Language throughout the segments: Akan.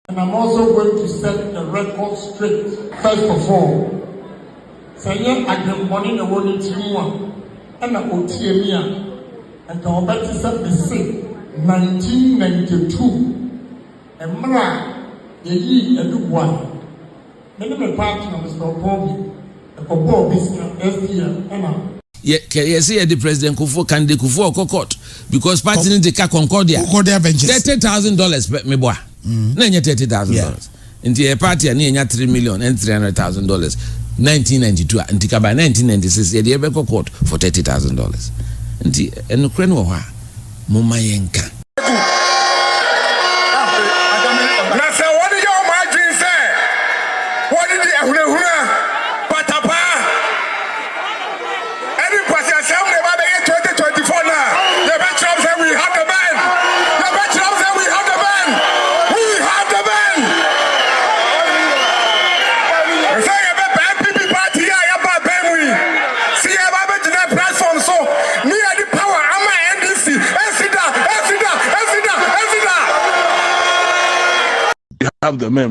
And I'm also going to set the record straight. First of all, say Agyapong in the world team and a Otiemia and the Obeti said the same 1992 and Mra Yeyi Eduwan. Many me partner Mr. Bobby, the Kobo business SDM and yes, the president Kufo candidate Kufo court because party in the Concordia $30,000 me boy. Nanya $30,000. In the party and near $3,300,000. 1992 and tika by 1996 the Ebeko court for $30,000. And the Ukraine wa mama yenka.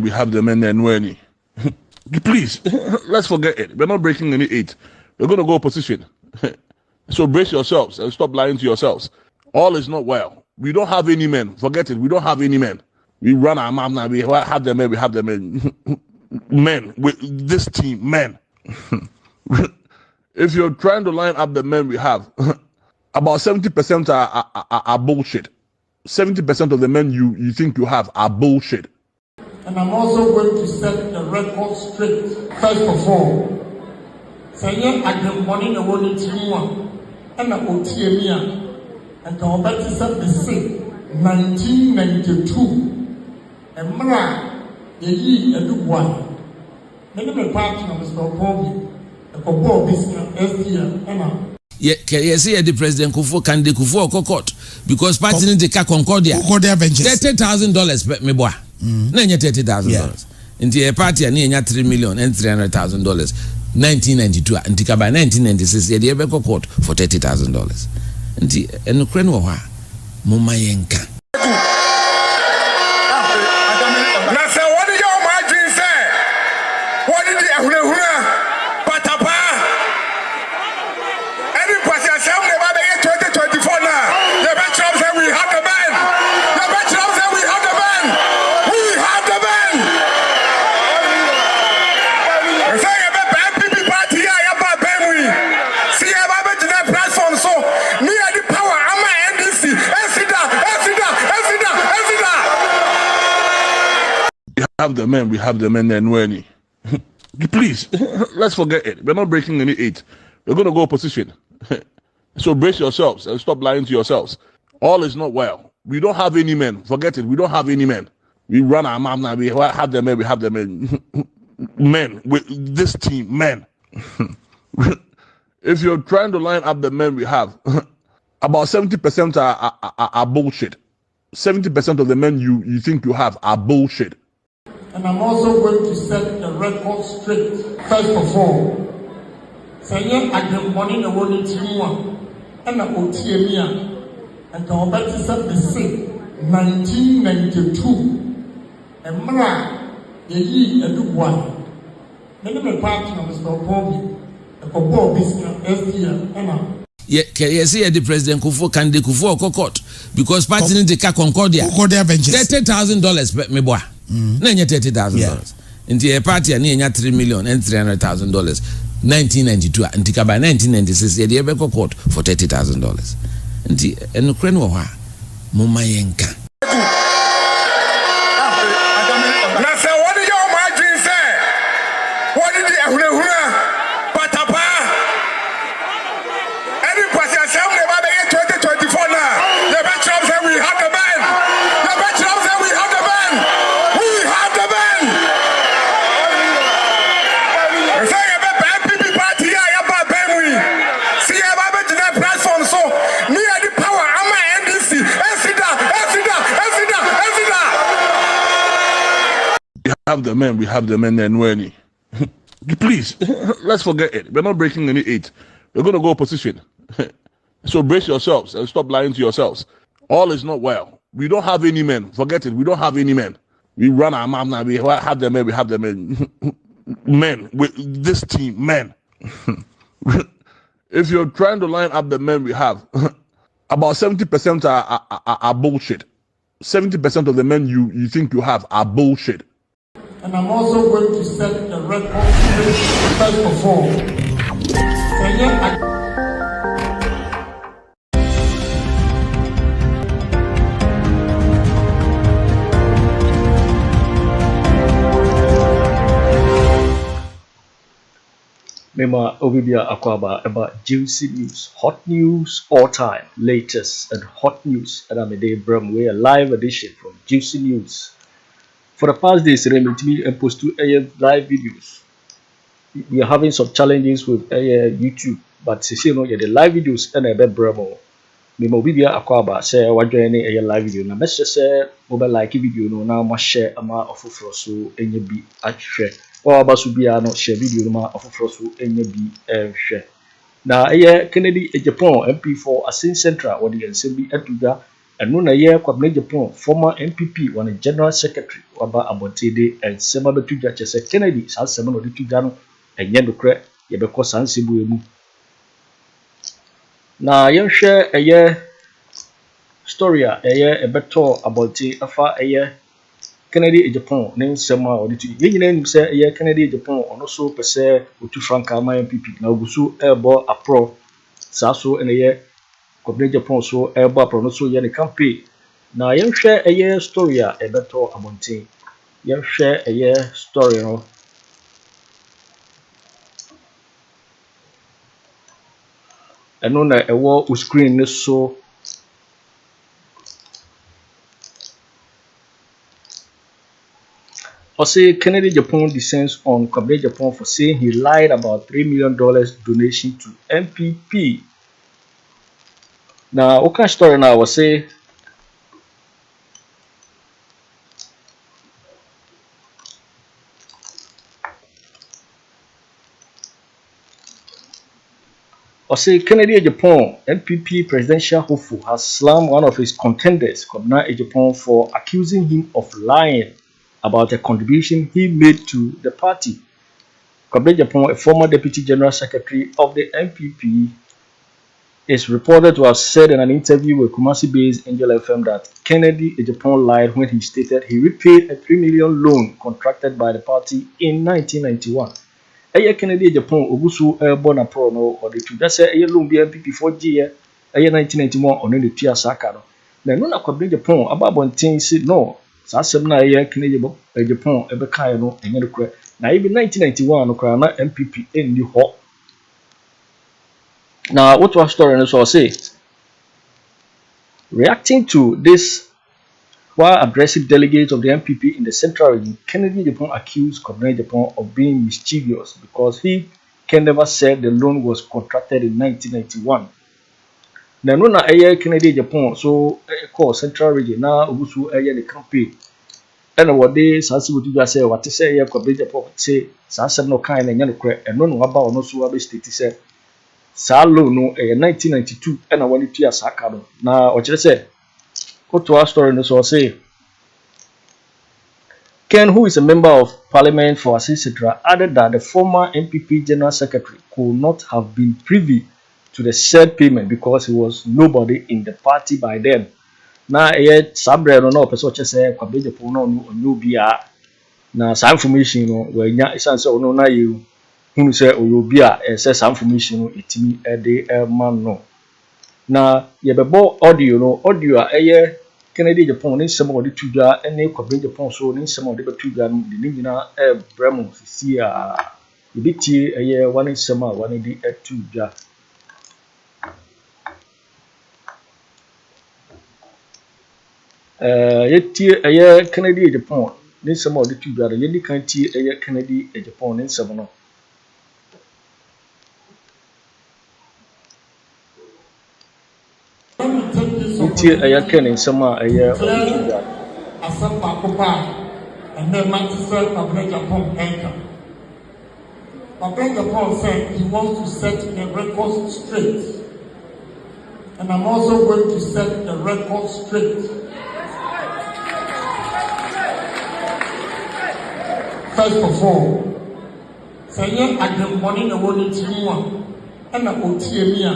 We have the men and when please let's forget it. We're not breaking any eight. We're going to go opposition. So brace yourselves and stop lying to yourselves. All is not well. We don't have any men. Forget it. We don't have any men. We run our mouth now. We have the men. We have the men. Men with this team, men. If you're trying to line up the men we have, about 70% are bullshit. 70% of the men you think you have are bullshit. And I'm also going to set the record straight. First of all, say Agyapong in the world team and a Otiemia and the Obeti said the same 1992 and Mra Yeyi Eduwan. Many me partner Mr. Bobby, the Kobo business SDM and yes, the president Kufo candidate Kufo court because party in the Concordia $30,000 me boy. Nanya $30,000. In the party and near $3,300,000. 1992 and tika by 1996 the Ebeko court for $30,000. And the Ukraine wa mama yenka. We have the men and when please let's forget it. We're not breaking any eight. We're going to go opposition. So brace yourselves and stop lying to yourselves. All is not well. We don't have any men. Forget it. We don't have any men. We run our mouth now. We have the men. We have the men. Men with this team, men. If you're trying to line up the men we have, about 70% are bullshit. 70% of the men you think you have are bullshit. And I'm also going to set the record straight. First of all, say Agyapong in the world team and a Otiemia and the Obeti said the same 1992 and Mra Yeyi Eduwan. Many me partner Mr. Bobby, the Kobo business SDM and yes, the president Kufo candidate Kufo court because party in the Concordia $30,000 me boy. Nanya $30,000. In the party and near $3,300,000. 1992 and tika by 1996 the Ebeko court for $30,000. And the Ukraine wa mama yenka. We have the men and when please let's forget it. We're not breaking any eight. We're going to go opposition. So brace yourselves and stop lying to yourselves. All is not well. We don't have any men. Forget it. We don't have any men. We run our mouth now. We have them in. We have them in. Men with this team, men. If you're trying to line up the men we have, about 70% are bullshit. 70% of the men you think you have are bullshit. And I'm also going to set the record straight first of all. Mema Obibia Akwaba about juicy news, hot news all time, latest and hot news. And I'm a day Bram, a live edition from Juicy News. For the past days, Aremeyaw and post to live videos. We are having some challenges with YouTube, but you know, the live videos and a Bramo. Mema Obibia Akwaba say we're joining a live video. Now, best say mobile like video no now must share a ma of so any be at share. Or about be not share video ma of so any be share. Now, Kennedy Agyapong MP for Asin Central or the Assembly Atigya. And no year Kwabena Agyapong, former MPP, one a general secretary, about Abotede and Sema Betuja Chese Kennedy, San Semen or the Tujano, and Yendocre, Yabeko San Sibuemu. Now, young share a year story, a year a better about a year Kennedy Agyapong, name Sema or the two. You name say a year Kennedy Agyapong, and also per se, with 2 franca my MPP, now Owusu Airborne a pro, Sasso and a year. Kwabena Agyapong so eba pronoso ye ne campaign na yen hwe eye story a ebeto abonten yen hwe eye story no eno na ewo screen ne so also Kennedy Agyapong descends on Kwabena Agyapong for saying he lied about $3 million donation to MPP. Now, what kind of story now was say? Kennedy Agyapong, MPP presidential hopeful, has slammed one of his contenders, Kwabena Agyapong, for accusing him of lying about a contribution he made to the party. Kwabena Agyapong, a former deputy general secretary of the MPP, is reported to have said in an interview with Kumasi-based Angel FM that Kennedy Agyapong lied when he stated he repaid a 3 million loan contracted by the party in 1991. Kennedy Agyapong Owusu Airborne a pro no or the two that say loan be MPP 4G 1991 on the Tia Sakano. Then no na Kwabena Agyapong ababontin said no. Sasem na Kennedy Agyapong ebeka no enye de kure. Na even 1991 no kra na MPP endi ho. Now, what was story and so say? Reacting to this, while addressing delegates of the MPP in the central region, Kennedy Agyapong accused Kwabena Agyapong of being mischievous because he can never said the loan was contracted in 1991. Now, no na Kennedy Agyapong so call central region now Owusu the campaign. And what they Sansibutu say what to say Kwabena Agyapong say Sansa no kind and yanokre and no about no so abe state said. Salo no 1992 and I wanted to Sakano. Now, what you say? Go to our story, no so say. Ken, who is a member of parliament for Asisitra, added that the former MPP general secretary could not have been privy to the said payment because he was nobody in the party by then. Now, Sabre no person say Kwabena Agyapong no bia. Now, some information no where it's no na you. Who say Oyobia says some information itimi de man no. Na yebebo audio no audio a Kennedy Agyapong ni some of the tuja and Kwabena Agyapong so ni some of the tuja no the nyina bremo sisi a yebiti one sema one di tuja. Yeti Kennedy Agyapong ni some of the tuja the yedi kan ti Kennedy Agyapong ni some no. Ken in summer a year or and then Manchester Kwabena Agyapong enter. Kwabena Agyapong said he wants to set the record straight. And I'm also going to set the record straight. First of all, say Agyapong na woni timwa na otiemia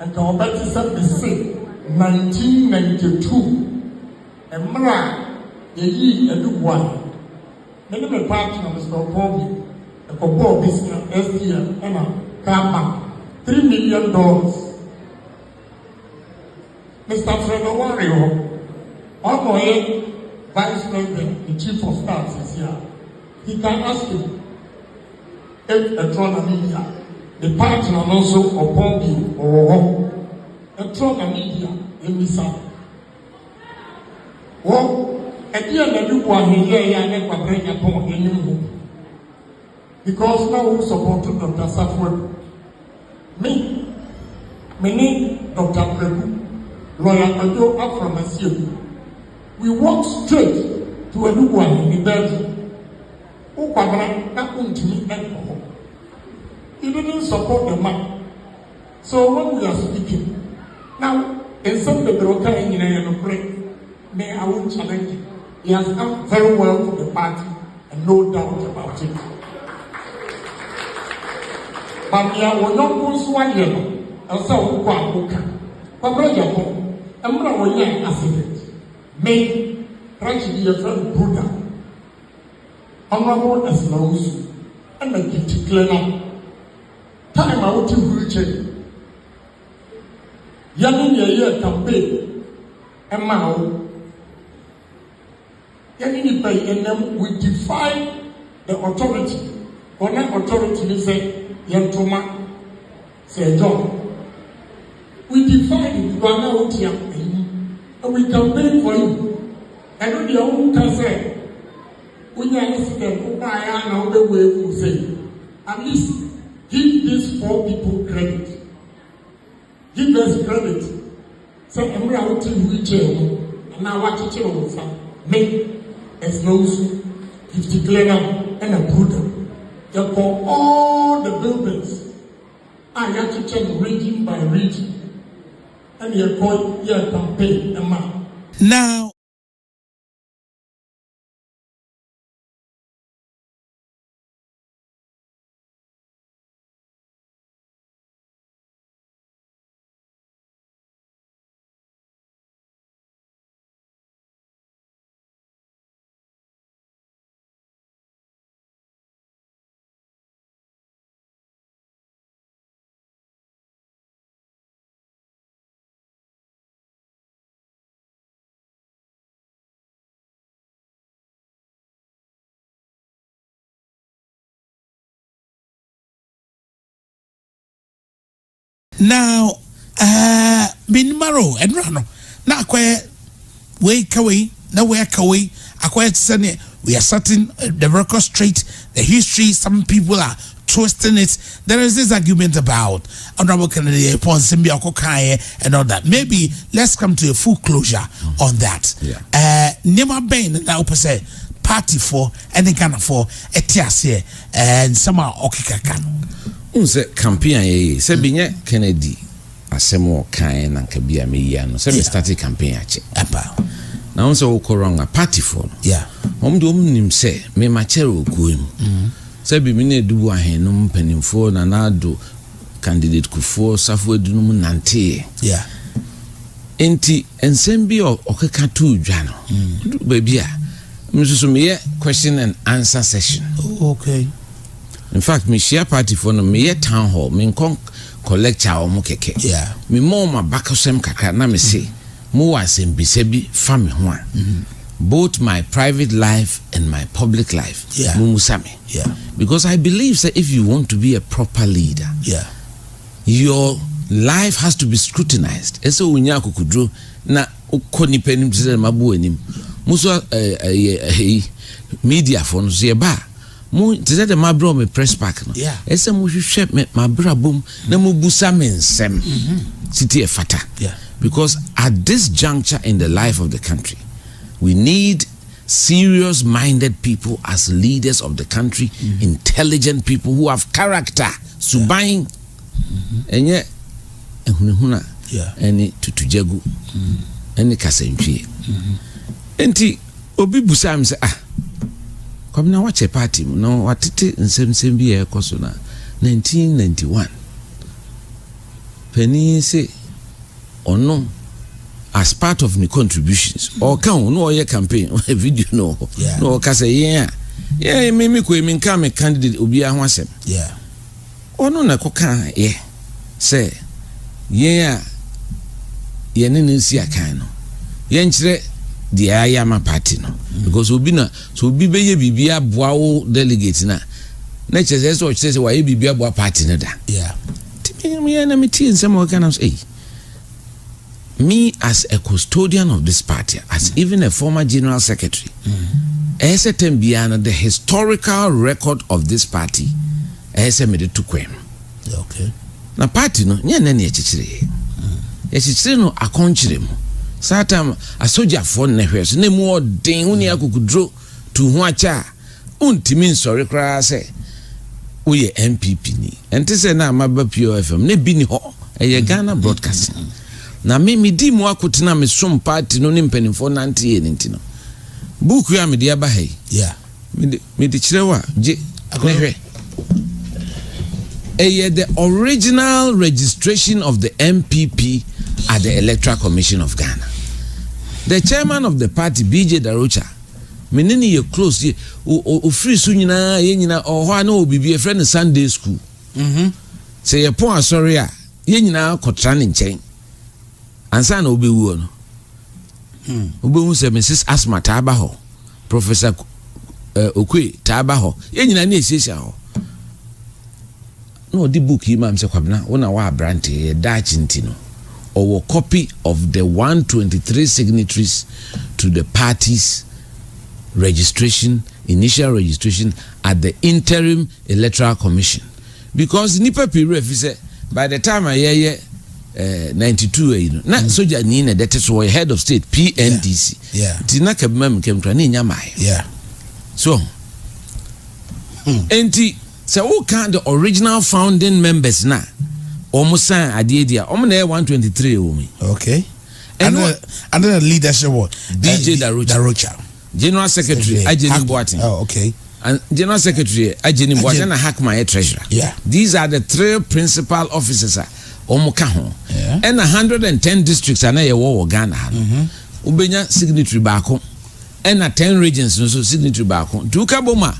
and the Obeti said the same 1992 Emra Yeyi Edubuan many me party na Mr. Bobby the Kobo business SDM and Kama $3 million. Mr. Fredo Wario, Omoye, Vice President, the Chief of Staff is here. He can ask him if a media, the partner also upon you or a media in Misa. Well, at the end of the one here, I never bring upon anymore. Because now we support Dr. Safwell. Me Dr. Kweku, Lawyer Kojo from Asia. We walk straight to a new one in the bedroom. Kwabena Agyapong. He didn't support the man. So when we are speaking, now in some of the broker in may I will challenge him. He has come very well to the party and no doubt about it. But we are one of 1 year. And so Kwabena Agyapong, I'm not one year accident. May tragedy a friend Buddha. Honorable as Owusu and I get to clean up. Time out to wheelchair. Yamin year campaign and Mao. Yamin pay and them we defy the authority. Or that authority is say Yantoma say John. We defy it, you are now here and we campaign for you. And when the own can say when you are listening, will say, at least give these 4 people credit. Give us credit. So I'm going to wheelchair and now what you tell make as Owusu 50 clean up and a Buddha. Therefore, all the buildings are yet to check region by region. And you're going your campaign amount. Now, Minmaro and Rano. Now, wake away, no wake away. We are setting the record straight, the history. Some people are twisting it. There is this argument about Honorable Kennedy Agyapong, and all that. Maybe let's come to a full closure on that. Nema Bain now say party for any kind of for etiase and some are okikakan. Unse campaign say binye Kennedy asemo kan na kabia me ya no say me start campaign ache apa na unse wo wrong a party for do nim say me ma chere okuim say bi me na edubu ahenu mpanimfo na na do candidate kufuo safo edunum nante enti ensem bi okeka to dwa no ba bia msusu me question and answer session. Okay. In fact, me share party for no me town hall, me collect our mukeke. Me more my bakosem kaka na me say, mo wasem bisebi fami hwa. Both my private life and my public life. Mumusame. Because I believe that if you want to be a proper leader, your life has to be scrutinized. Eso unya kukudro na ukoni penim tse mabu enim. Muso media for no se ba. Mu tse de mabro me press pack no. Ese mu hwehwe me mabra bom na mu busa me nsem. City e fata. Because at this juncture in the life of the country, we need serious-minded people as leaders of the country, intelligent people who have character. Subain, enye ehunehuna, eni tutujegu, eni kasentwie. Enti obi busa mi say Kwabena wache party no watete nsem bi ekoso na 1991 Penny say ono as part of my contributions or can no your campaign a video no no ka say yeah me ko me nka me candidate obi ahwasem ono na koka say ye ne nsi akan no ye nkyere the ayama party no because obi na so obi be ye bibia boa wo delegate na chese so chese wa ye bibia boa party no da me na me tie nsem o kana say me as a custodian of this party, as even a former general secretary, the historical record of this party, made to kwem. Okay. Na party no, nye chichire. Chichire no akonchire mo. Satam a soldier for nehwe, ne mo den uni akukudro to huacha. Untimi nsori kra se. Uye MPP ni. Ente se na maba POFM ne bini ho. Ghana Broadcasting. Na me di mu akotena me som party no ne mpanimfo nante ye ntino book ya me de aba hai me de kirewa je nehwe the original registration of the MPP at the Electoral Commission of Ghana. The chairman of the party BJ Darocha menini ye close ye o free su nyina ye nyina o ho na obibi e friend Sunday school say ye pon asori a ye nyina kotra ne nchen ansa na obewu no obewu se Mrs. Asma Tabaho Professor Okwe Tabaho ye nyina na esiesia ho no di book imam se Kwabena wona wa brante Dutch ntino or copy of the 123 signatories to the party's initial registration at the Interim Electoral Commission, because nipa period say by the time I 92 na soldier ni na that is head of state PNDC tina kabem kemkra ni nyamai so enti say who can the original founding members na omusan adiedia omna 123 omi under the leadership what DJ Darocha General Secretary Ajeni Boateng and General Secretary Ajeni Boateng na Hakma treasurer these are the three principal officers omuka ho and 110 districts ana ye wo Ghana ubenya signatory baako and 10 regions no so signatory baako tuka boma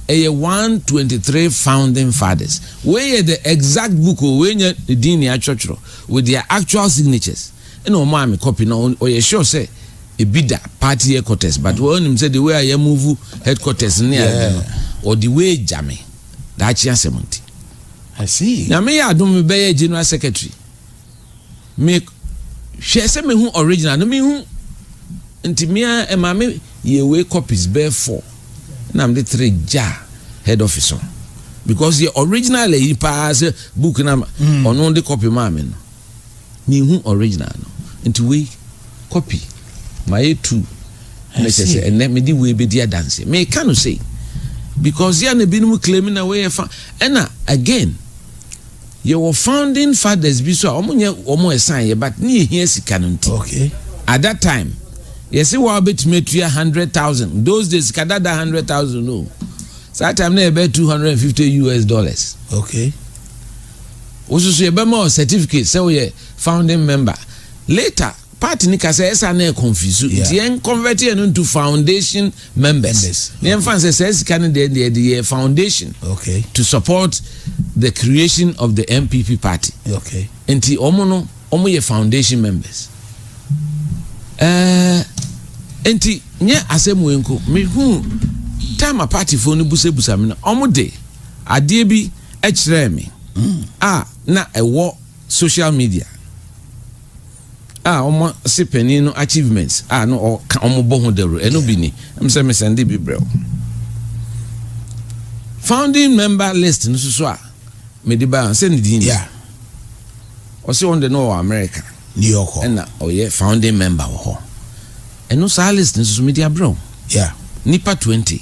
123 founding fathers where the exact book we nya din ya church with their actual signatures and o ma me copy no o ye sure say e bida party headquarters but when him say the way I move headquarters near or the way jame that Acheampong I see. Na me ya dum be general secretary. Me hwe se me hu original no me hu ntimia e ma me ye we copies be 4. Na am the 3 head office because the original e pass book na ono the copy ma me no. Me hu original no. Nti we copy my 2 na say and me di we be dia dance. Me can say because ya na binum claiming na we and again your founding fathers be so omo esan but ni ehia sika no nti at that time yes we bet me 100,000 those days kada 100,000 no that time na be $250 also so be more certificate say we founding member later party ni ka say esa na confuse it convert it into foundation members the emphasis says can the foundation to support the creation of the MPP party enti omo ye foundation members enti nye asemu enko me hu time party for no busebusa me omo de ade bi e kire me na ewo social media omo sipeni no achievements no omo bohu dero eno bi ni emse me send bi brel founding member list no so me di ba send di o se on the no America New York and founding member ho eno sa list no so me di brel nipa 20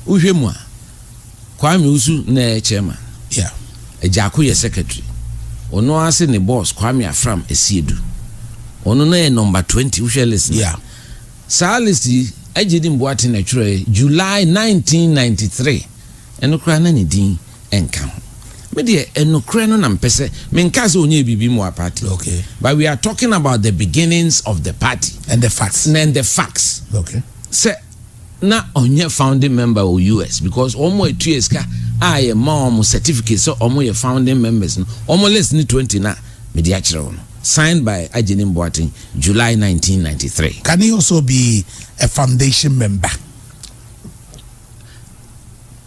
uhwemu a Kwame Owusu na chairman Agyarko ye secretary ono ase ne boss Kwame Afram Esiedu ono na number 20 we share list sa list Agyedim Boate na twerɛ July 1993 eno kra na ne din enka ho me de eno kra no na mpese me nka se onye bibi mu a party. Okay, but we are talking about the beginnings of the party and the facts. Okay, say na onye founding member of US because omo etueska aye ma omo certificate so omo ye founding members no omo list ni 20 na me de akire no signed by Agyedim Boate July 1993. Can he also be a foundation member?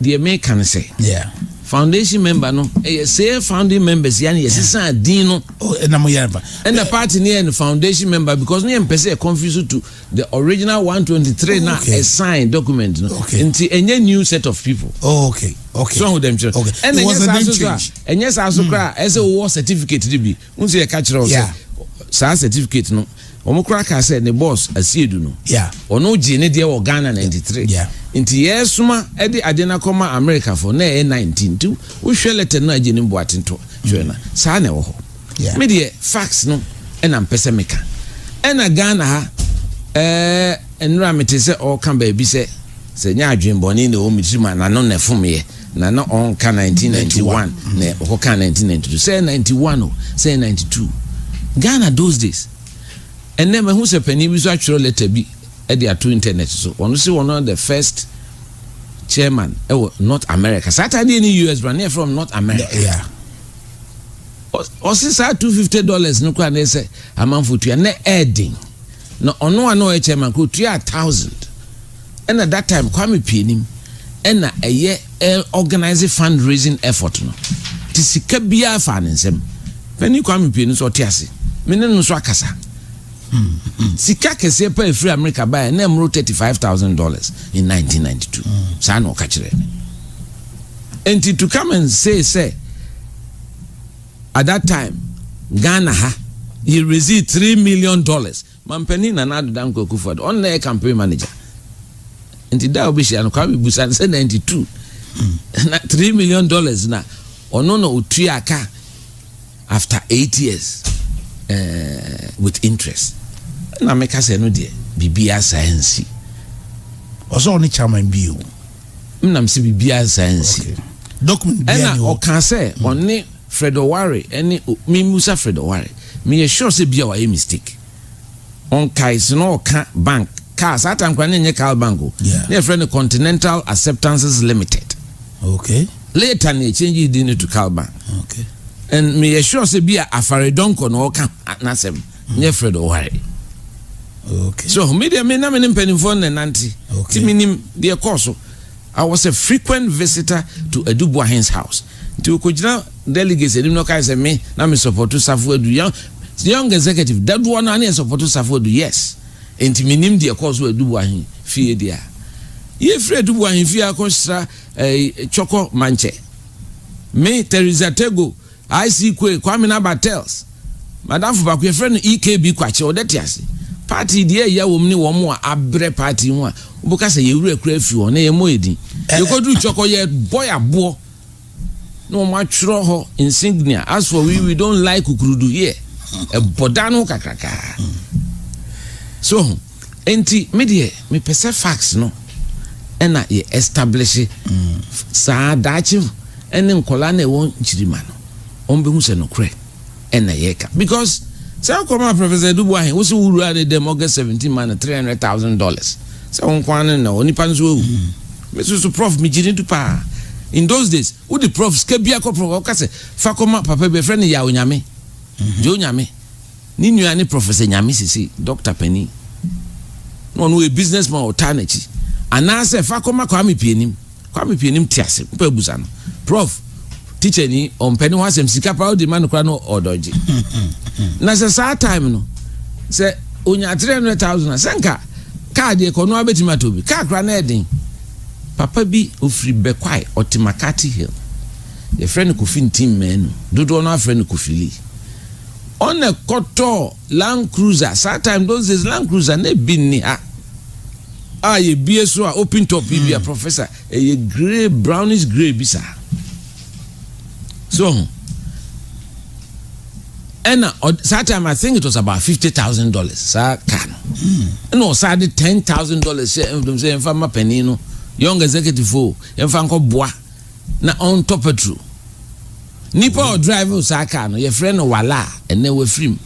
The American say, yeah, foundation member no say founding members yani yesisa din no and the party near the foundation member because no person confused to the original 123 now a signed document no into a new set of people. Okay, some of them okay, and it was a name change. And yes as a war certificate to be unse e catch us sa certificate no omukura ka say the boss asiedu no yeah ono je ne de wo Ghana 93 yeah inti yesuma e de ade na koma America for na 19 tu wo hwe letter na Agyedim Boate to hwe na sa na wo ho me de fax no e na mpese meka e na Ghana ha enra mete se o kan ba bi se nya adwenboni na o mitima na no na fumye na no on ka 1991 na o ka 1992 say 91 o say 92 Ghana those days. And then who say penny we actually letter be at the two internet so one see one of the first chairman North America Saturday in the US brand from North America yeah or since $250 no kwa na say amanfo tua na adding no ono ano chairman ko tua 1,000 and at that time Kwame Pianim and na organize fundraising effort no tisika bia fa nsem penny Kwame Pianim so tiase me ne no so akasa sika kese pa free America buy na mro $35,000 in 1992 sa no ka kire and to come and say at that time Ghana ha he received $3 million mampani na na do Akufo-Addo on the campaign manager and that obishi an kwa busa say 92 na $3 million na ono no otua aka after 8 years with interest na make say no de bibia science also only chairman bio mnam se bibia science document bia ni o kan say only Fred Oware any me Musa Fred Oware me sure say bia wa mistake on kais no ka bank ka satan kwa nye ka bank na friend Continental Acceptances Limited okay later they change it into Cal Bank okay and me sure say bia afaredonko no ka na sem nye Fred Oware okay so me na me penifon na nanti ti minim de course I was a frequent visitor to Edubuahen's house to kojina delegates enim no kai say me na me support to Safu-Addo young executive that one na support to Safu-Addo yes enti minim de course Edubuahen fie dia ye free Edubuahen fie akosra Choko Manche me Teresa Tego IC Kwame Nabatels Madam Fubaku friend EKB kwache odetiase party dia ya wo mni wo mo abre party ho a obuka se yewura kura fi ho na ye mo edi yekodu Choko ye boy abo no mo atwro ho insignia as for we don't like kukurudu here e bodano kakraka so enti media me pese facts no ena ye establish sa dachi ene nkola na won chirima no ombe hu se no kre ena yeka because say come Professor Edubuahen wo se wuru ade dem August 17 man $300,000 say won kwan na oni pan so me so prof me jini to pa in those days who the prof skebia ko prof ka se fa koma papa be friend ya onyame jo nyame ni nua ni Professor nyame sisi Dr. Penny no a businessman or tanachi anase fa koma Kwame Pianim tiase pa busa no prof teacher ni on penny was sika pa o demand kra no odoji na se sa time no se onya $300,000 senka card e kono abetima to bi ka kra na edin papa bi ofri bekwai otimakati hill the friend ko fin team men dodo no friend ko fili on a Koto Land Cruiser sa time those days Land Cruiser na binni ye BSO open top be a professor a gray brownish gray bisa so and that time I think it was about $50,000 sa can No, sad $10,000 say em fama penino, young executive fo, em fanko bois na on top true. Nipa or driver saka no, your friend wala and ne we free.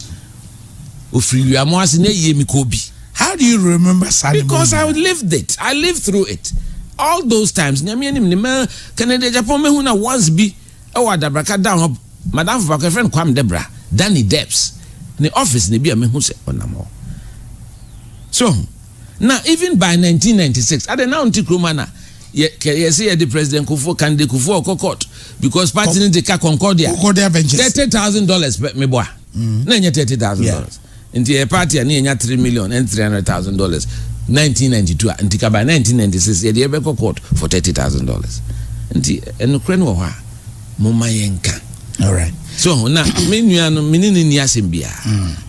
O free you amwasi ne ye mi kobi. How do you remember Sunday? Because I lived it. I lived through it. All those times. Kennedy Agyapong me huna once be dabraka down Madam for my friend Kwam Debra, Danny Debs. The office ne be a me hu se onamo. So now even by 1996, I don't know until Krumana. You see the President Kufo candidate Kufo Kokot because party in the Concordia $30,000 me boy. Nanya $30,000. Into a party and $3,300,000 1992 and by 1996 the Ebeko court for $30,000. And Ukraine wa mama yenka. All right. So now minini ni asimbia.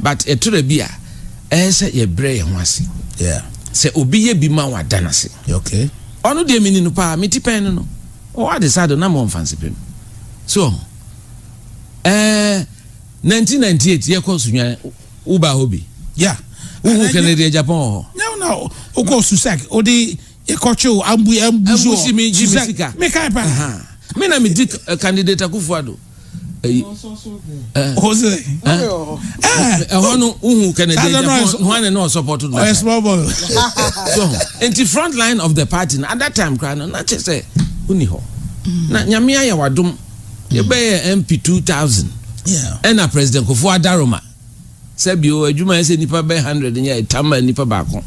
But a turebia ese ye bre yanwasi. Yeah. Se obiye bima wa danasi. Okay. Onu de mininu pa miti pen no. O wa decide na mo fancy pem. So 1998 ye ko sunya Uba hobby. Yeah. Who Kennedy Agyapong? No. Oko Susak. Odi Ekocho ambu mi Jimmy. Me kai pa. Me na me dik candidate Akufo-Addo. Jose. Hono who Kennedy Agyapong one no support no. So, in the front line of the party at that time cry no na che say uni ho. Na nyame ya wadom ye be MP 2000. Yeah. And a President Akufo-Addo Sebio adwuma ese nipa be 100 nya etama nipa baako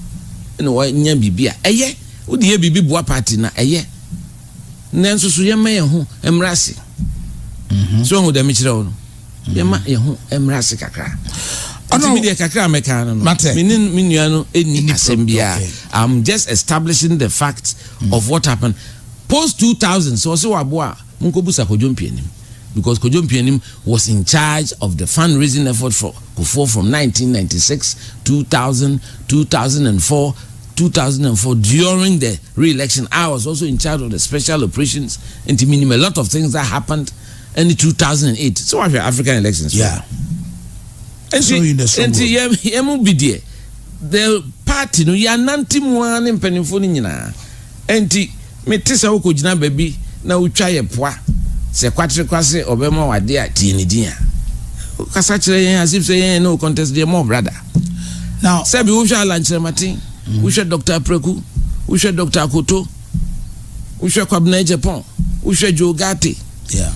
ene wa nya bibia eye wo de bibi boa party na eye nanso so ye ma ye ho emrase so ho de me kire wo no ye ma ye ho emrase kakra ono me kakra meka no me nua no eni asembia. I'm just establishing the facts of what happened post 2000 so wa boa nkobusa Kojo Kyeremanteng because Kojo Kyeremanteng was in charge of the fundraising effort for Kufo from 1996, 2000, 2004, 2004. During the re-election, I was also in charge of the special operations and to minimum a lot of things that happened in 2008. So what were African elections? Yeah. And so the party no ya nanti muane mpanimfo ni nyina. Enti metisa wo kojina baby na utwa ye poa. Se kwatre kwase obema wade a tienidia. Kasa kire yen as if say yen no contest dey more brother. Now say be wo hwa Agyapong, wo hwa Dr. Kweku, wo hwa Dr. Akoto, wo hwa Kwabena Agyapong, wo hwa Jogate. Yeah.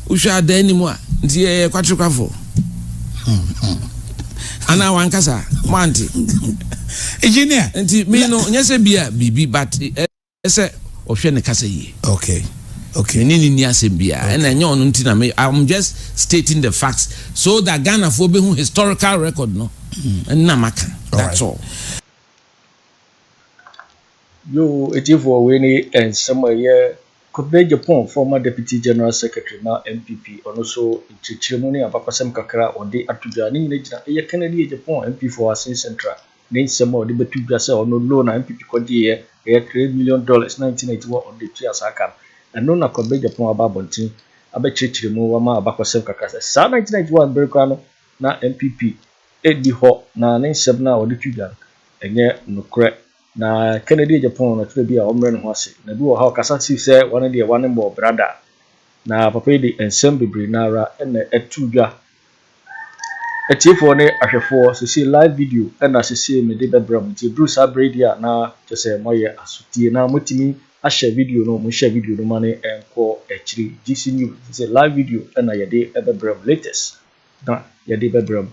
Wo hwa Adanimu a ndi kwatre kwafo. Ana wankasa manti. Engineer. Enti me no nyese bia bibi but ese ohwe ne kasa yi. Okay. I'm just stating the facts so that Ghana for be historical record no and namaka. That's all. Yo, for Winnie and summer year Kwabena Agyapong, former Deputy General Secretary now MPP, and also in ceremony of Akosem Kakra on the Atigya ni Kennedy Agyapong MP for Asin Central. Then summer the Betuga say on no loan MPP Kodi $3 million 1981 on the Chia Sakam. And no na Kwabena Agyapong ababontin abechechire mu wama abakosem kakasa sa 1991 berkano na MPP edi ho na nsem na odi twugan enye nokre na Kennedy Agyapong na tire bia omre no ho ase na bi wo ha kasa si se one de one mo brother na papa di ensem bebre na ra ene etudwa etiefo ne ahwefo sisi live video na sisi me de bebram ti Bruce Abradia na tse moye asutie na motimi a share video no mo share video no mane enko echiri GC News say live video na yede ebebram latest na yede bebram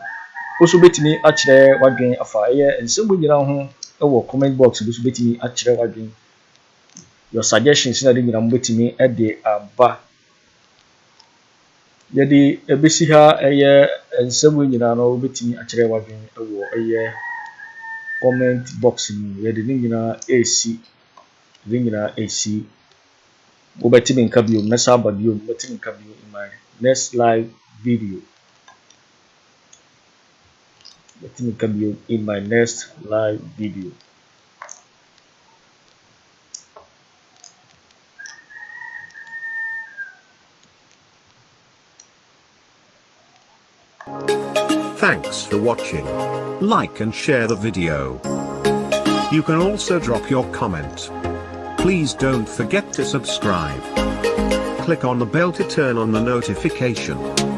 oso betimi a kire wadwen afa ye ensemu nyina ho e wo comment box oso betimi a kire wadwen your suggestions na de nyina mo betimi e de aba yede ebesi ha eye ensemu nyina no betimi a kire wadwen e wo eye comment box ni yede nyina AC Ringina AC Ubetimin Kabio, Nasabadio, Ubetimin Kabio in my next live video. Ubetimin Kabio in my next live video. Thanks after watching. Like and share the video. You can also drop your comment. Please don't forget to subscribe. Click on the bell to turn on the notification.